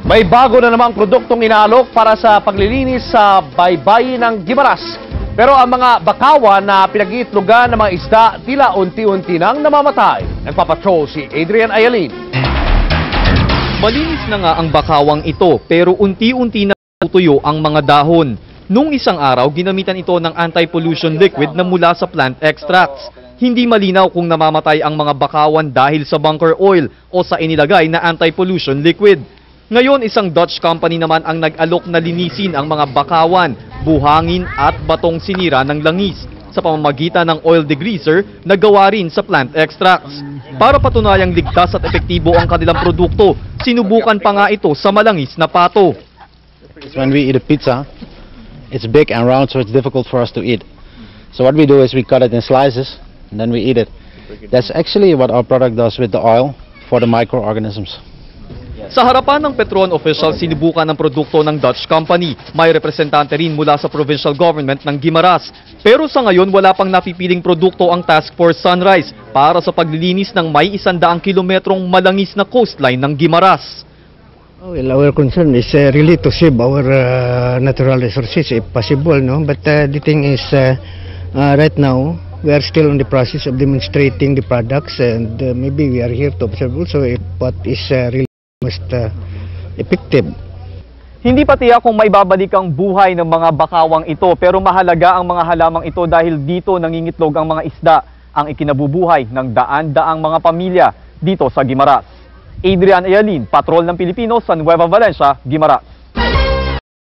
May bago na namang produktong inaalok para sa paglilinis sa baybayin ng Guimaras. Pero ang mga bakawan na pinag-iitlogan ng mga isda tila unti-unti nang namamatay. Nagpapatrol si Adrian Ayalin. Malinis na nga ang bakawang ito pero unti-unti na tutuyo ang mga dahon. Nung isang araw, ginamitan ito ng anti-pollution liquid na mula sa plant extracts. Hindi malinaw kung namamatay ang mga bakawan dahil sa bunker oil o sa inilagay na anti-pollution liquid. Ngayon, isang Dutch company naman ang nag-alok na linisin ang mga bakawan, buhangin at batong sinira ng langis sa pamamagitan ng oil degreaser na gawa rin sa plant extracts. Para patunayang ligtas at epektibo ang kanilang produkto, sinubukan pa nga ito sa malangis na pato. When we eat a pizza, it's big and round, so it's difficult for us to eat. So what we do is we cut it in slices and then we eat it. That's actually what our product does with the oil for the microorganisms. Sa harapan ng Petron official, sinubukan ng produkto ng Dutch company. May representante rin mula sa provincial government ng Guimaras. Pero sa ngayon, wala pang napipiling produkto ang Task Force Sunrise para sa paglilinis ng may 100 kilometrong malangis na coastline ng Guimaras. Well, our concern is really to save our natural resources if possible, no? But the thing is, right now, we are still in the process of demonstrating the products, and maybe we are here to observe also if what is really most effective. Hindi pa tiyak kung maibabalik ang buhay ng mga bakawang ito, pero mahalaga ang mga halamang ito dahil dito nangingitlog ang mga isda, ang ikinabubuhay ng daan-daang mga pamilya dito sa Guimaras. Adrian Ayalin, Patrol ng Pilipino sa Nueva Valencia, Guimaras.